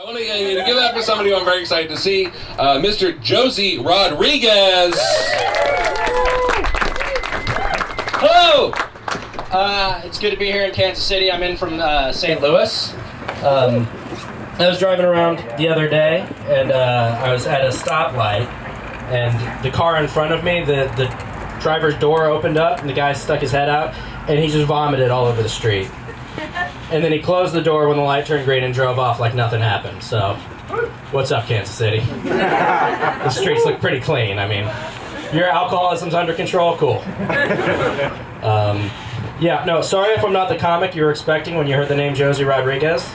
I need to give it up for somebody who I'm very excited to see, Mr. Josey Rodriguez. Hello! It's good to be here in Kansas City. I'm in from St. Louis. I was driving around the other day, and I was at a stoplight, and the car in front of me, the driver's door opened up, and the guy stuck his head out, and he just vomited all over the street. And then he closed the door when the light turned green and drove off like nothing happened. So, what's up, Kansas City? The streets look pretty clean. I mean, your alcoholism's under control? Cool. Yeah, no, sorry if I'm not the comic you were expecting when you heard the name Josey Rodriguez.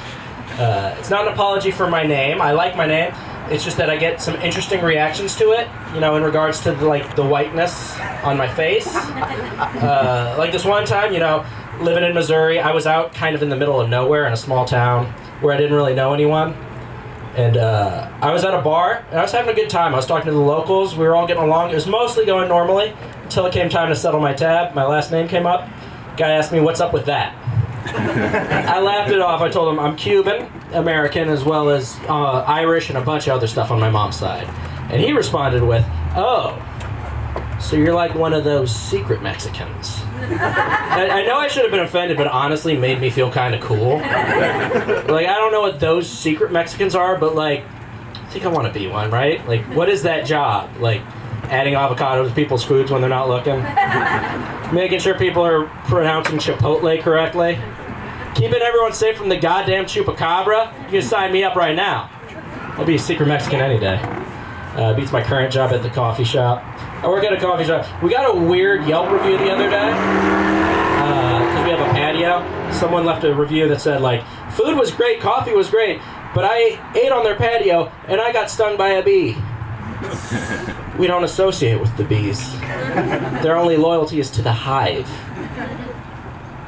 It's not an apology for my name. I like my name. It's just that I get some interesting reactions to it, you know, in regards to the whiteness on my face. Like this one time, you know, living in Missouri, I was out kind of in the middle of nowhere in a small town where I didn't really know anyone. And I was at a bar, and I was having a good time. I was talking to the locals. We were all getting along. It was mostly going normally until it came time to settle my tab. My last name came up. Guy asked me, "What's up with that?" I laughed it off. I told him I'm Cuban, American, as well as Irish and a bunch of other stuff on my mom's side. And he responded with, "Oh, so you're like one of those secret Mexicans." I know I should have been offended, but honestly made me feel kind of cool. Like, I don't know what those secret Mexicans are, but like, I think I want to be one, right? Like, what is that job? Like, adding avocados to people's foods when they're not looking? Making sure people are pronouncing Chipotle correctly? Keeping everyone safe from the goddamn chupacabra? You can sign me up right now. I'll be a secret Mexican any day. Beats my current job at the coffee shop. I work at a coffee shop. We got a weird Yelp review the other day. Because we have a patio. Someone left a review that said, like, food was great, coffee was great, but I ate on their patio and I got stung by a bee. We don't associate with the bees. Their only loyalty is to the hive.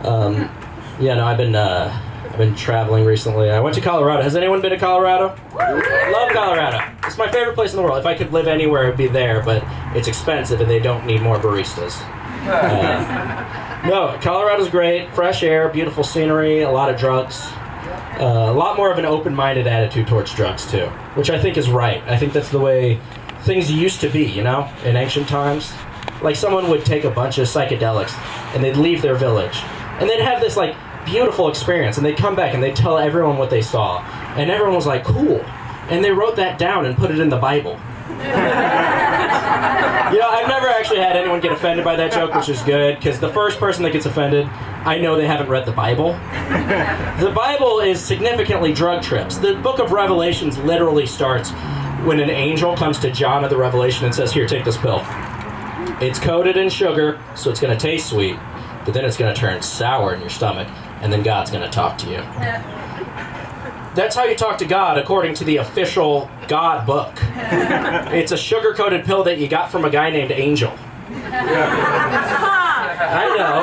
Yeah, no, I've been traveling recently. I went to Colorado. Has anyone been to Colorado? Love Colorado. It's my favorite place in the world. If I could live anywhere, it'd be there, but it's expensive and they don't need more baristas. No, Colorado's great. Fresh air, beautiful scenery, a lot of drugs. A lot more of an open-minded attitude towards drugs, too, which I think is right. I think that's the way things used to be, you know, in ancient times. Like, someone would take a bunch of psychedelics and they'd leave their village and they'd have this, like, beautiful experience, and they'd come back and they'd tell everyone what they saw, and everyone was like, cool, and they wrote that down and put it in the Bible. You know, I've never actually had anyone get offended by that joke, which is good, because the first person that gets offended, I know they haven't read the Bible. The Bible is significantly drug trips. The book of Revelations literally starts when an angel comes to John of the Revelation and says, "Here, take this pill. It's coated in sugar, so it's going to taste sweet, but then it's going to turn sour in your stomach, and then God's going to talk to you." That's how you talk to God, according to the official God book. It's a sugar-coated pill that you got from a guy named Angel. I know.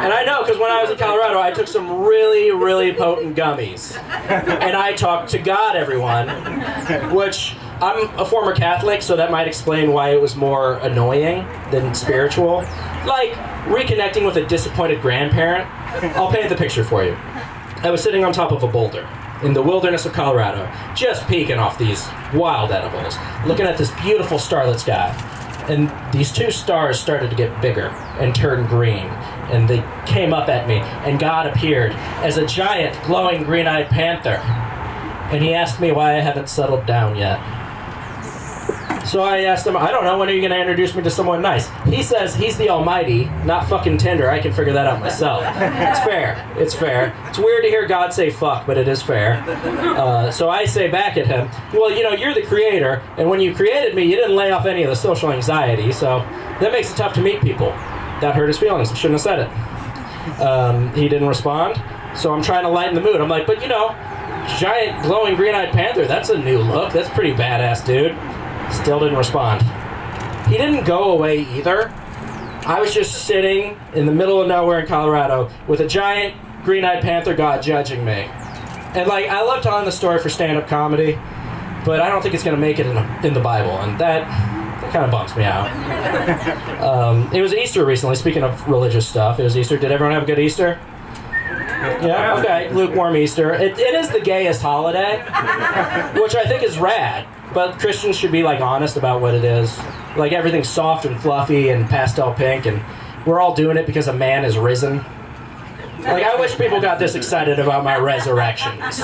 And I know, because when I was in Colorado, I took some really, really potent gummies. And I talked to God, everyone, which I'm a former Catholic, so that might explain why it was more annoying than spiritual. Like reconnecting with a disappointed grandparent. I'll paint the picture for you. I was sitting on top of a boulder in the wilderness of Colorado, just peeking off these wild edibles, looking at this beautiful starlit sky. And these two stars started to get bigger and turn green, and they came up at me, and God appeared as a giant, glowing, green-eyed panther. And he asked me why I haven't settled down yet. So I asked him, I don't know, when are you going to introduce me to someone nice? He says he's the almighty, not fucking Tinder. I can figure that out myself. It's fair. It's fair. It's weird to hear God say fuck, but it is fair. So I say back at him, well, you know, you're the creator, and when you created me, you didn't lay off any of the social anxiety, so that makes it tough to meet people. That hurt his feelings. I shouldn't have said it. He didn't respond, so I'm trying to lighten the mood. I'm like, but you know, giant, glowing, green-eyed panther, that's a new look. That's pretty badass, dude. Still didn't respond. He didn't go away either. I was just sitting in the middle of nowhere in Colorado with a giant green-eyed panther god judging me. And like, I love telling the story for stand-up comedy, but I don't think it's going to make it in the Bible, and that kind of bumps me out. It was Easter recently, speaking of religious stuff. It was Easter. Did everyone have a good Easter? Yeah, okay, lukewarm Easter. It is the gayest holiday, which I think is rad, but Christians should be, like, honest about what it is. Like, everything's soft and fluffy and pastel pink, and we're all doing it because a man is risen. Like, I wish people got this excited about my resurrections.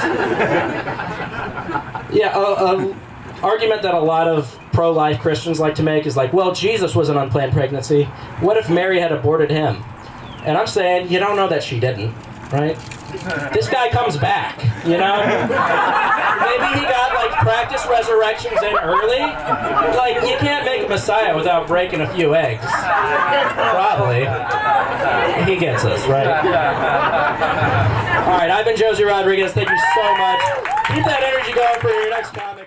Yeah, argument that a lot of pro-life Christians like to make is like, well, Jesus was an unplanned pregnancy. What if Mary had aborted him? And I'm saying, you don't know that she didn't, right? This guy comes back, you know? Maybe he got, like, practice resurrections in early. Like, you can't make a Messiah without breaking a few eggs. Probably. He gets us, right? All right, I've been Josey Rodriguez. Thank you so much. Keep that energy going for your next comic.